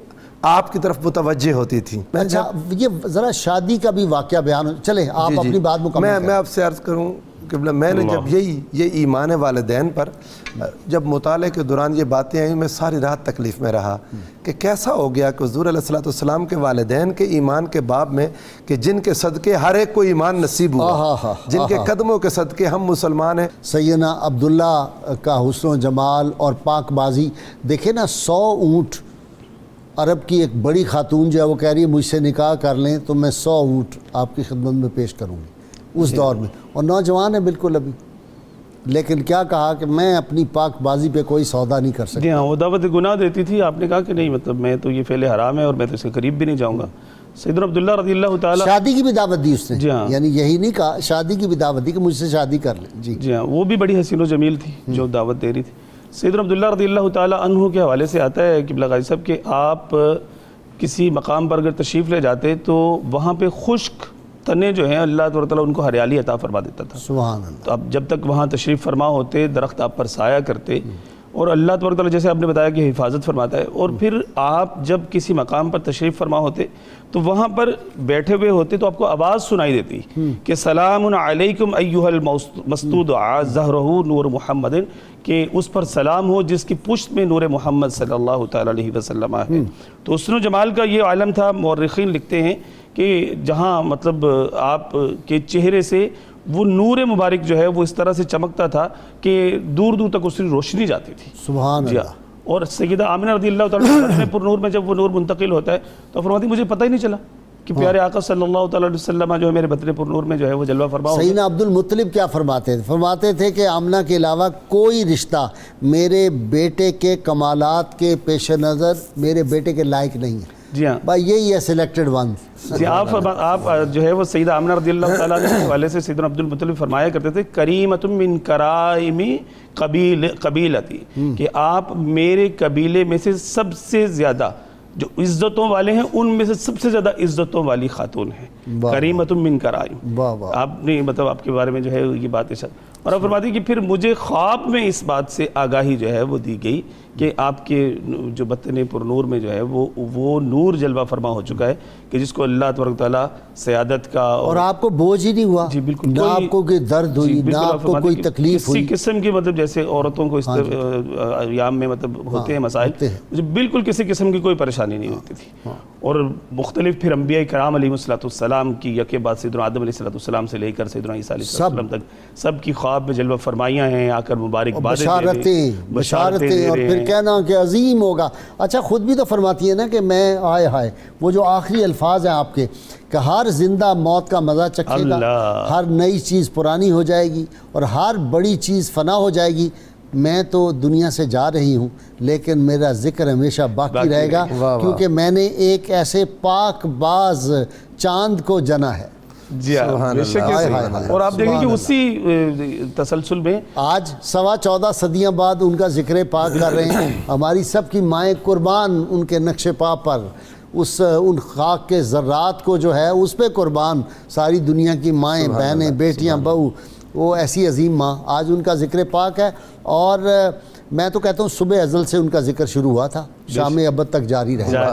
آپ کی طرف متوجہ ہوتی تھیں. اچھا یہ ذرا شادی کا بھی واقعہ بیان چلیں، آپ اپنی بات مکمل میں آپ سے عرض کروں کہ میں نے جب یہ ایمان والدین پر جب مطالعے کے دوران یہ باتیں آئیں، میں ساری رات تکلیف میں رہا کہ کیسا ہو گیا کہ حضور علیہ السلام کے والدین کے ایمان کے باب میں، کہ جن کے صدقے ہر ایک کو ایمان نصیب ہوا، جن کے قدموں کے صدقے ہم مسلمان ہیں. سیدنا عبداللہ کا حسن و جمال اور پاک بازی دیکھیں نا. 100 اونٹ، عرب کی ایک بڑی خاتون جو ہے وہ کہہ رہی ہے مجھ سے نکاح کر لیں تو میں 100 اونٹ آپ کی خدمت میں پیش کروں گی اس دور میں. اور نوجوان ہے بالکل ابھی، لیکن کیا کہا کہ میں اپنی پاک بازی پہ کوئی سودا نہیں کر سکتا. جی ہاں، وہ دعوت گناہ دیتی تھی. آپ نے کہا کہ نہیں، مطلب میں تو یہ فعل حرام ہے اور میں تو اس کے قریب بھی نہیں جاؤں گا. سیدنا عبداللہ رضی اللہ تعالیٰ، شادی کی بھی دعوت دی اس نے. جی ہاں، یعنی یہی نہیں کہا، شادی کی بھی دعوت دی کہ مجھ سے شادی کر لیں. جی ہاں، وہ بھی بڑی حسین و جمیل تھی جو دعوت دے رہی تھی. سیدنا عبداللہ رضی اللہ تعالیٰ عنہ کے حوالے سے آتا ہے قبلہ غازی صاحب کہ آپ کسی مقام پر اگر تشریف لے جاتے تو وہاں پہ خشک تنے جو ہیں اللہ تعالیٰ ان کو ہریالی عطا فرما دیتا تھا. سبحان اللہ. تو اب جب تک وہاں تشریف فرما ہوتے، درخت آپ پر سایہ کرتے، اور اللہ تعالیٰ جیسے آپ نے بتایا کہ حفاظت فرماتا ہے. اور پھر آپ جب کسی مقام پر تشریف فرما ہوتے تو وہاں پر بیٹھے ہوئے ہوتے تو آپ کو آواز سنائی دیتی کہ سلام علیکم ایھا المسطود ظہرہ نور محمد، کہ اس پر سلام ہو جس کی پشت میں نور محمد صلی اللہ تعالیٰ علیہ وسلم ہے. تو حسن و جمال کا یہ عالم تھا. مورخین لکھتے ہیں کہ جہاں مطلب آپ کے چہرے سے وہ نور مبارک جو ہے وہ اس طرح سے چمکتا تھا کہ دور دور تک اس کی روشنی جاتی تھی. سبحان اللہ. اور سیدہ آمنہ رضی اللہ تعالیٰ پر نور میں جب وہ نور منتقل ہوتا ہے تو فرماتی مجھے پتہ ہی نہیں چلا کہ پیارے آقا صلی اللہ تعالیٰ علیہ وسلم جو ہے میرے بطن پر نور میں جو ہے وہ جلوہ فرما ہو. سیدنا عبد المطلب کیا فرماتے تھے؟ فرماتے تھے کہ آمنہ کے علاوہ کوئی رشتہ میرے بیٹے کے کمالات کے پیش نظر میرے بیٹے کے لائق نہیں ہے. جی ہاں بھائی یہی ہے سلیکٹڈ ون. جی آپ جو ہے وہ سیدہ آمنہ رضی اللہ تعالیٰ کے حوالے سے سیدنا عبد المطلب فرمایا کرتے تھے کریمۃ من کرائم قبیلتی، کہ آپ میرے قبیلے میں سے سب سے زیادہ جو عزتوں والے ہیں ان میں سے سب سے زیادہ عزتوں والی خاتون ہیں. کریمۃ من کرائم. آپ نے مطلب آپ کے بارے میں جو ہے یہ بات ارشاد. اور آپ فرماتی کہ پھر مجھے خواب میں اس بات سے آگاہی جو ہے وہ دی گئی کہ آپ کے جو بطن پر نور میں جو ہے وہ نور جلوہ فرما ہو چکا ہے کہ جس کو اللہ تبارک تعالیٰ سیادت کا اور آپ کو بوجھ ہی نہیں ہوا. جی بالکل. نہ آپ کو کوئی درد ہوئی، نہ آپ کو کوئی تکلیف ہوئی. کسی قسم کی مطلب جیسے عورتوں کو اس ایام میں مطلب ہوتے ہیں مسائل، مجھے بالکل کسی قسم کی کوئی پریشانی نہیں ہوتی تھی. اور مختلف پھر انبیاء کرام علیہ السلام کی یکے بعد سیدنا آدم علیہ السلام سے لے کر سیدنا عیسیٰ علیہ السلام تک سب کی خواب میں جلوہ فرمائیاں ہیں، آ کر مبارکبادیں بشارتیں، اور پھر کہنا کہ عظیم ہوگا. اچھا خود بھی تو فرماتی ہے نا کہ میں ہائے وہ جو آخری الفاظ ہیں آپ کے کہ ہر زندہ موت کا مزہ چکھے گا، ہر نئی چیز پرانی ہو جائے گی اور ہر بڑی چیز فنا ہو جائے گی. میں تو دنیا سے جا رہی ہوں لیکن میرا ذکر ہمیشہ باقی رہے گا، کیونکہ میں نے ایک ایسے پاک باز چاند کو جنا ہے. جی ہاں بے شک یہ صحیح۔ اور آپ دیکھیں کہ اسی تسلسل میں آج 14.25 صدیاں بعد ان کا ذکر پاک کر رہے ہیں، ہماری سب کی مائیں قربان ان کے نقش پا پر، ان خاک کے ذرات کو جو ہے اس پہ قربان ساری دنیا کی مائیں، بہنیں، بیٹیاں، بہو، وہ ایسی عظیم ماں، آج ان کا ذکر پاک ہے۔ اور میں تو کہتا ہوں صبح ازل سے ان کا ذکر شروع ہوا تھا، شام ابد تک جاری رہے گا۔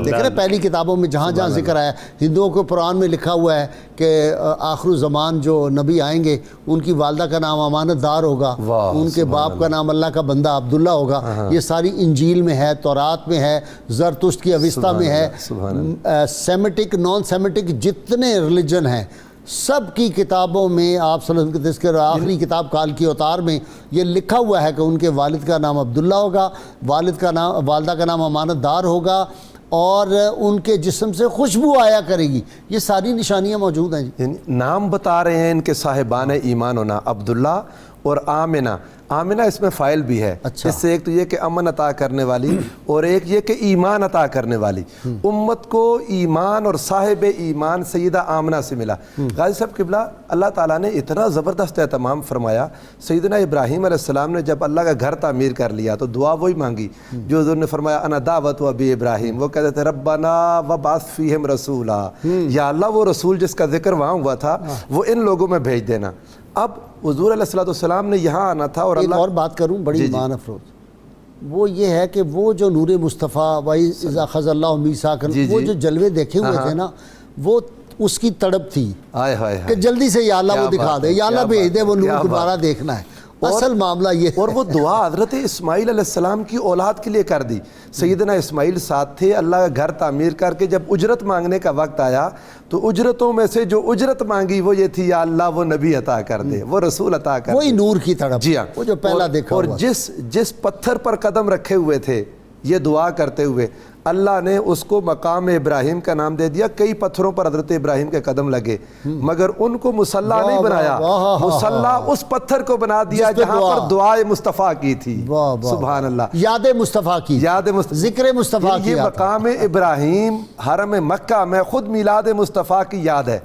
دیکھ رہے پہلی کتابوں میں جہاں جہاں ذکر آیا، ہندوؤں کو قرآن میں لکھا ہوا ہے کہ آخر الزمان جو نبی آئیں گے ان کی والدہ کا نام امانت دار ہوگا، ان کے باپ کا نام اللہ کا بندہ عبداللہ ہوگا۔ یہ ساری انجیل میں ہے، تورات میں ہے، زرتشت کی اوسطہ میں ہے، سیمیٹک نان سیمیٹک جتنے ریلیجن ہیں سب کی کتابوں میں آپ صلی اللہ علیہ وسلم کے تذکر، آخری کتاب کال کی اوتار میں یہ لکھا ہوا ہے کہ ان کے والد کا نام عبداللہ ہوگا، والدہ کا نام امانت دار ہوگا، اور ان کے جسم سے خوشبو آیا کرے گی۔ یہ ساری نشانیاں موجود ہیں جی۔ یعنی نام بتا رہے ہیں ان کے صاحبان ایمان ہونا، عبداللہ اور آمنہ۔ آمنہ اس میں فاعل بھی ہے، اس سے ایک تو یہ کہ امن عطا کرنے والی، اور ایک یہ کہ ایمان عطا کرنے والی۔ امت کو ایمان اور صاحب ایمان سیدہ آمنہ سے ملا۔ غازی صاحب قبلہ، اللہ تعالیٰ نے اتنا زبردست اہتمام فرمایا۔ سیدنا ابراہیم علیہ السلام نے جب اللہ کا گھر تعمیر کر لیا تو دعا وہی مانگی جو حضور نے فرمایا انا دعوت و ابی ابراہیم۔ وہ کہتے تھے ربنا وبعث فیہم رسولا، یا اللہ وہ رسول جس کا ذکر وہاں ہوا تھا وہ ان لوگوں میں بھیج دینا۔ اب حضور علیہ السلام نے یہاں آنا تھا، اور ایک اللہ اور بات کروں بڑی ایمان افروز، وہ یہ ہے کہ وہ جو نور مصطفیٰ وَإِذْ أَخَذَ اللَّهُ مِيثَاقَ، وہ جو جلوے دیکھے ہوئے تھے نا، وہ اس کی تڑپ تھی کہ جلدی سے یا اللہ وہ دکھا دے، یا اللہ بھیج دے، وہ نور دوبارہ دیکھنا ہے۔ اصل معاملہ یہ ہے، اور وہ دعا حضرت اسماعیل علیہ السلام کی اولاد کے لیے کر دی۔ سیدنا اسماعیل ساتھ تھے، اللہ کا گھر تعمیر کر کے جب اجرت مانگنے کا وقت آیا تو اجرتوں میں سے جو اجرت مانگی وہ یہ تھی یا اللہ وہ نبی عطا کر دے، وہ رسول عطا کر دے، وہی نور کی تڑپ، جی ہاں، وہ جو پہلا دیکھا اور ہوا۔ جس پتھر پر قدم رکھے ہوئے تھے یہ دعا کرتے ہوئے، اللہ نے اس کو مقام ابراہیم کا نام دے دیا۔ کئی پتھروں پر حضرت ابراہیم کے قدم لگے مگر ان کو مصلی نہیں بنایا، مصلی اس پتھر کو بنا دیا جہاں پر دعائے مصطفیٰ کی تھی۔ سبحان اللہ، یاد مصطفیٰ کی، ذکر مصطفیٰ کی، یہ مقام ابراہیم حرم مکہ میں خود میلاد مصطفیٰ کی یاد ہے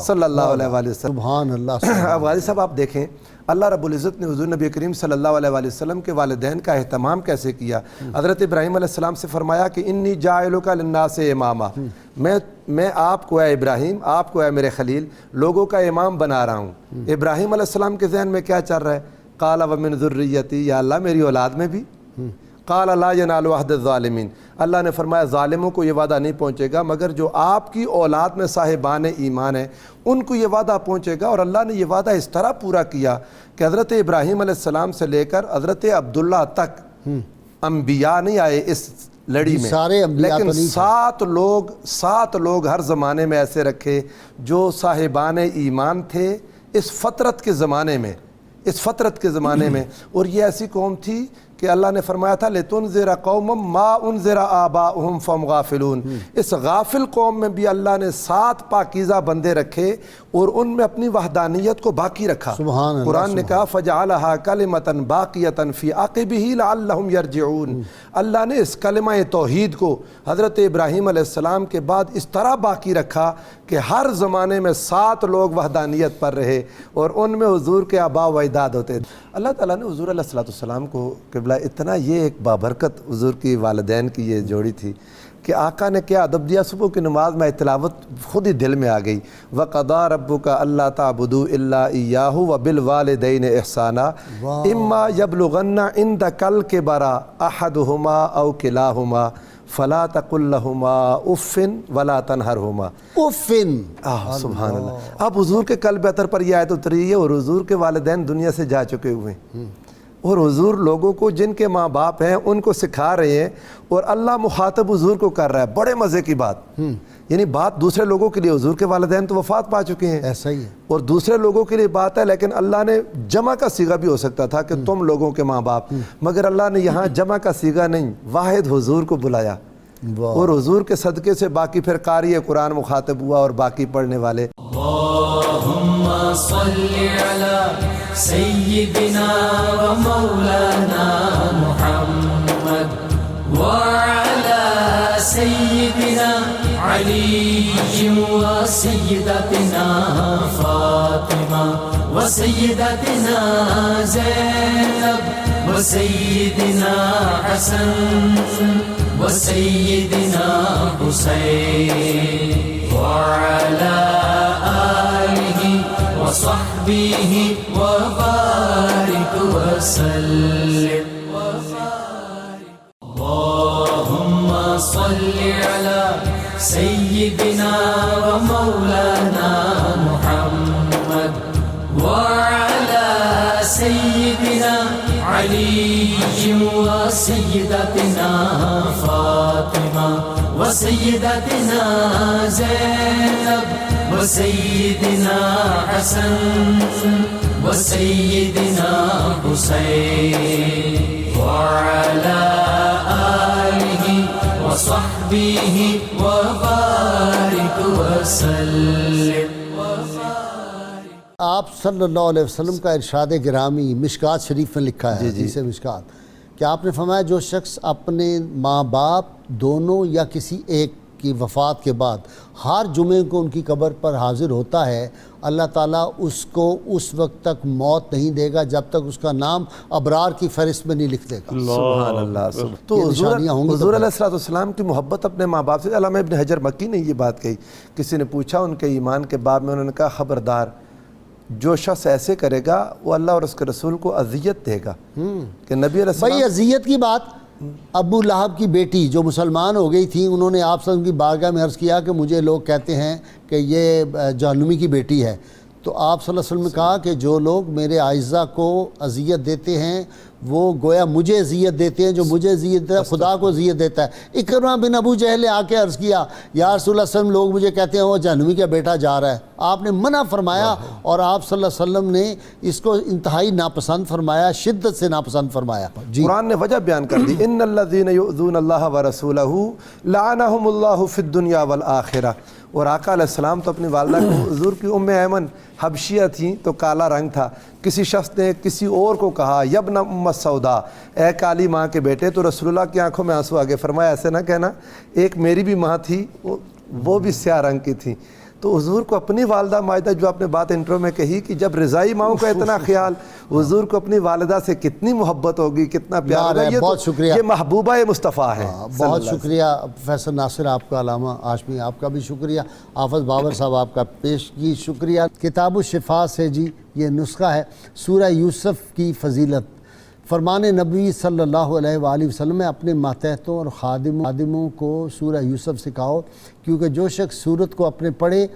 صلی اللہ علیہ وآلہ وسلم۔ سبحان اللہ۔ اب غازی صاحب آپ دیکھیں اللہ رب العزت نے حضور نبی کریم صلی اللہ علیہ وآلہ وسلم کے والدین کا اہتمام کیسے کیا۔ حضرت ابراہیم علیہ السلام سے فرمایا کہ انی جاعلک للناس اماما، میں آپ کو اے ابراہیم، آپ کو اے میرے خلیل لوگوں کا امام بنا رہا ہوں۔ ابراہیم علیہ السلام کے ذہن میں کیا چل رہا ہے؟ قال ومن ذریتی، یا اللہ میری اولاد میں بھی۔ قال لا ینال عہد الظالمین، اللہ نے فرمایا ظالموں کو یہ وعدہ نہیں پہنچے گا مگر جو آپ کی اولاد میں صاحبان ایمان ہیں ان کو یہ وعدہ پہنچے گا۔ اور اللہ نے یہ وعدہ اس طرح پورا کیا کہ حضرت ابراہیم علیہ السلام سے لے کر حضرت عبداللہ تک انبیاء نہیں آئے اس لڑی میں، سارے انبیاء لیکن تو نہیں، 7 لوگ ہر زمانے میں ایسے رکھے جو صاحبان ایمان تھے اس فطرت کے زمانے میں، اور یہ ایسی قوم تھی کہ اللہ نے فرمایا تھا لِتُنذِرَ قَوْمًا مَا أُنذِرَ آبَاؤُهُمْ فَهُمْ غَافِلُونَ۔ اس غافل قوم میں بھی اللہ نے 7 پاکیزہ بندے رکھے اور ان میں اپنی وحدانیت کو باقی رکھا۔ سبحان اللہ، قرآن نے کہا فَجَعَلَهَا كَلِمَةً بَاقِيَةً فِي عَقِبِهِ لَعَلَّهُمْ يَرْجِعُونَ۔ اللہ نے اس کلمہ توحید کو حضرت ابراہیم علیہ السلام کے بعد اس طرح باقی رکھا کہ ہر زمانے میں 7 لوگ وحدانیت پر رہے اور ان میں حضور کے آباء و اجداد ہوتے۔ اللہ تعالیٰ نے حضور علیہ السلام کو قبلہ اتنا یہ ایک بابرکت حضور کی والدین کی یہ جوڑی تھی کہ آقا نے کیا ادب دیا، صبح کی نماز میں تلاوت خود ہی دل میں آ گئی۔ وَقَضَىٰ رَبُّكَ أَلَّا تَعْبُدُوا إِلَّا إِيَّاهُ وَبِالْوَالِدَيْنِ إِحْسَانًا إِمَّا يَبْلُغَنَّ عِندَكَ الْكِبَرَ أَحَدُهُمَا أَوْ كِلَاهُمَا فَلَا تَقُل لَّهُمَا أُفٍّ وَلَا تَنْهَرْهُمَا اُفٍّ۔ سبحان اللہ، اب حضور کے قلب اطہر پر یہ آیت اتری ہے اور حضور کے والدین دنیا سے جا چکے ہوئے ہیں اور حضور لوگوں کو جن کے ماں باپ ہیں ان کو سکھا رہے ہیں اور اللہ مخاطب حضور کو کر رہا ہے۔ بڑے مزے کی بات، یعنی بات دوسرے لوگوں کے لیے، حضور کے والدین تو وفات پا چکے ہیں، ایسا ہی ہے، اور دوسرے لوگوں کے لیے بات ہے، لیکن اللہ نے جمع کا صیغہ بھی ہو سکتا تھا کہ تم لوگوں کے ماں باپ، مگر اللہ نے یہاں جمع کا صیغہ نہیں، واحد حضور کو بلایا اور حضور کے صدقے سے باقی پھر قاری قرآن مخاطب ہوا اور باقی پڑھنے والے۔ اللہم صلی علی سیدنا و مولانا محمد وعلی سیدنا علی و وسيدتنا فاطمة وسيدتنا زينب وسيدنا حسن وسيدنا حسين وعلى آله وصحبه وبارك وسلم. اللهم صل على سيدنا ومولانا محمد وعلى سيدنا علي وسيدتنا فاطمة وسيدتنا زينب وسيدنا حسن وسيدنا حسين وعلى آله وصحبه وبارك وسلم. آپ صلی اللہ علیہ وسلم کا ارشاد گرامی مشکات شریف میں لکھا ہے حدیث مشکات کہ آپ نے فرمایا جو شخص اپنے ماں باپ دونوں یا کسی ایک کی وفات کے بعد ہر جمعے کو ان کی قبر پر حاضر ہوتا ہے اللہ تعالیٰ اس کو اس وقت تک موت نہیں دے گا جب تک اس کا نام ابرار کی فہرست میں نہیں لکھ دے گا. سبحان اللہ. تو حضور علیہ السلام کی محبت اپنے ماں باپ سے. علامہ ابن حجر مکی نے یہ بات کہی, کسی نے پوچھا ان کے ایمان کے باب میں, انہوں نے کہا خبردار جو شخص ایسے کرے گا وہ اللہ اور اس کے رسول کو اذیت دے گا. کہ نبی علیہ السلام بھائی اذیت کی بات, ابو لہب کی بیٹی جو مسلمان ہو گئی تھی انہوں نے آپ صلی اللہ علیہ وسلم کی بارگاہ میں عرض کیا کہ مجھے لوگ کہتے ہیں کہ یہ جہنمی کی بیٹی ہے. تو آپ صلی اللہ علیہ وسلم نے کہا کہ جو لوگ میرے اعزہ کو اذیت دیتے ہیں وہ گویا مجھے اذیت دیتے ہیں, جو مجھے اذیت دیتا ہے خدا کو اذیت دیتا ہے. اکرمہ بن ابو جہل نے آ کے عرض کیا یا رسول اللہ صلی اللہ علیہ وسلم لوگ مجھے کہتے ہیں وہ جہنمی کا بیٹا جا رہا ہے. آپ نے منع فرمایا اور آپ صلی اللہ علیہ وسلم نے اس کو انتہائی ناپسند فرمایا, شدت سے ناپسند فرمایا. قرآن نے وجہ بیان کر دی, ان الذین یؤذون اللہ ورسولہ لعنہم اللہ فی الدنیا والآخرہ. اور آقا علیہ السلام تو اپنی والدہ کو, حضور کی ام ایمن حبشیہ تھیں تو کالا رنگ تھا, کسی شخص نے کسی اور کو کہا یبن ام سودا, اے کالی ماں کے بیٹے, تو رسول اللہ کی آنکھوں میں آنسو آگے, فرمایا ایسے نہ کہنا, ایک میری بھی ماں تھی وہ بھی سیاہ رنگ کی تھی. تو حضور کو اپنی والدہ ماجدہ, جو آپ نے بات انٹرو میں کہی کہ جب رضائی ماؤں کا اتنا خیال, حضور کو اپنی والدہ سے کتنی محبت ہوگی, کتنا پیار ہوگا. بہت شکریہ, یہ محبوبہ مصطفیٰ ہے. بہت شکریہ پروفیسر ناصر آپ کا, علامہ ہاشمی آپ کا بھی شکریہ, حافظ بابر صاحب آپ کا پیش کی شکریہ. کتاب الشفا سے جی یہ نسخہ ہے سورہ یوسف کی فضیلت. فرمان نبی صلی اللہ علیہ وآلہ وسلم میں اپنے ماتحتوں اور خادموں کو سورہ یوسف سکھاؤ, کیونکہ جو شخص سورت کو اپنے پڑھے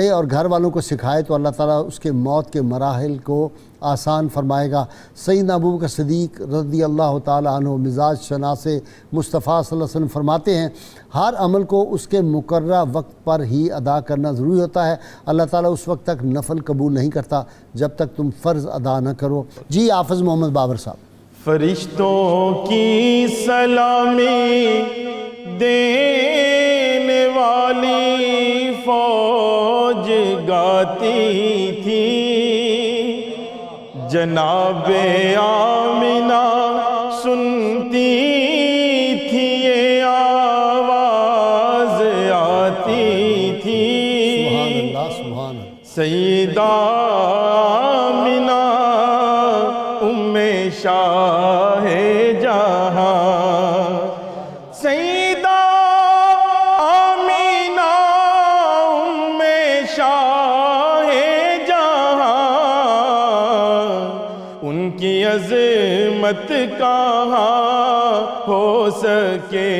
اور گھر والوں کو سکھائے تو اللہ تعالیٰ اس کے موت کے مراحل کو آسان فرمائے گا. سیدنا ابوبکر صدیق رضی اللہ تعالیٰ عنہ مزاج شناس مصطفیٰ صلی اللہ علیہ وسلم فرماتے ہیں ہر عمل کو اس کے مقررہ وقت پر ہی ادا کرنا ضروری ہوتا ہے. اللہ تعالیٰ اس وقت تک نفل قبول نہیں کرتا جب تک تم فرض ادا نہ کرو. جی حافظ محمد بابر صاحب. فرشتوں کی سلامی دینے والی فوج گاتی تھی, جناب آمنہ سنتی تھی یہ آواز آتی تھی. سبحان اللہ سبحان اللہ. سیدہ آمنہ ام شاہ جہاں, سیدہ آمنہ ام شاہ جہاں, ان کی عظمت کہاں ہو سکے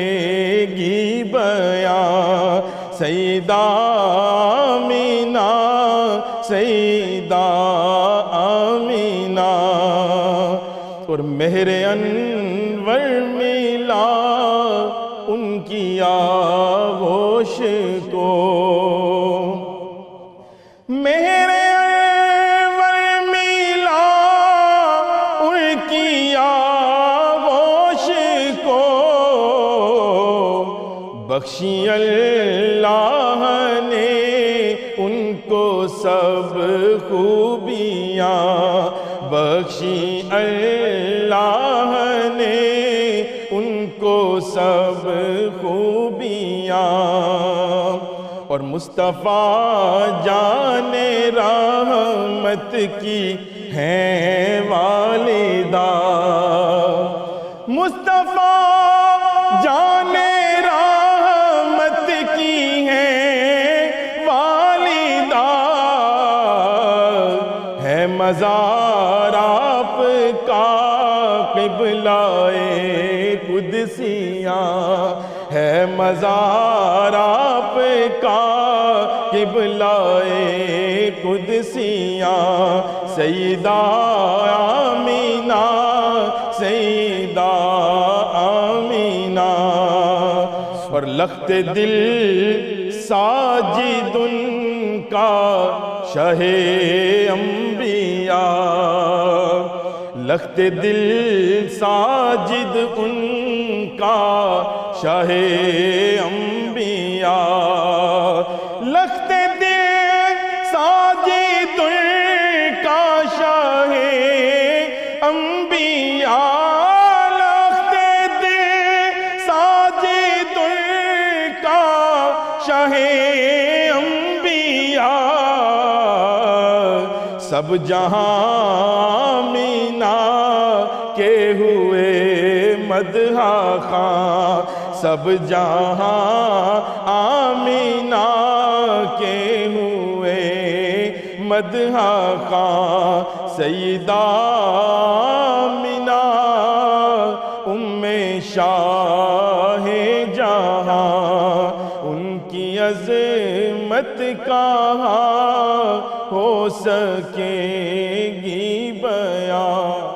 گی بیان. سیدہ آمنہ سیدہ آمنہ, اور مہر انور ملا ان کی آغوش کو. مہر انور ملا ان کی آغوش کو, بخشی اللہ نے ان کو سب خوبیاں, بخشی اللہ نے ان کو سب خوبیاں. اور مصطفیٰ جان رحمت کی ہیں والدہ، مصطفیٰ جان رحمت کی ہیں والدہ، ہے مزار آپ کا قبلہ قدسیاں، ہے مزار آپ کا قبلہ قدسیاں، سیدہ آمینہ سیدہ آمینہ، اور لخت دل ساجد ان کا شاہ انبیاء، لخت دل ساجد ان کا شاہ انبیاء، لخت دل ساجد ان کا شاہ انبیاء، لخت دل ساجد ان کا شاہ انبیاء، سب جہاں آمینہ کے ہوئے مدح خواں، سب جہاں آمینہ کے ہوئے مدح خواں، سیدہ آمینہ ام شاہ جہاں، ان کی عظمت کہاں ہو سکے گی بیان۔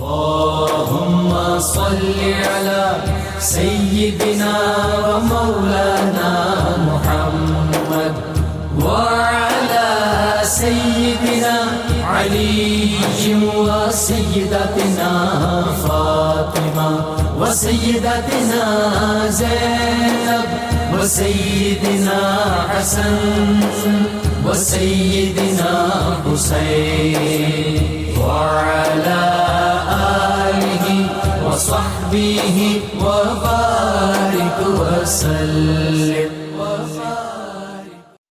اللهم صل على سيدنا ومولانا محمد وعلى سيدنا علي وسيدتنا فاطمة وسيدتنا زينب وسيدنا حسن وسيدنا حسين وعلى آله وصحبه وبارك وسلم۔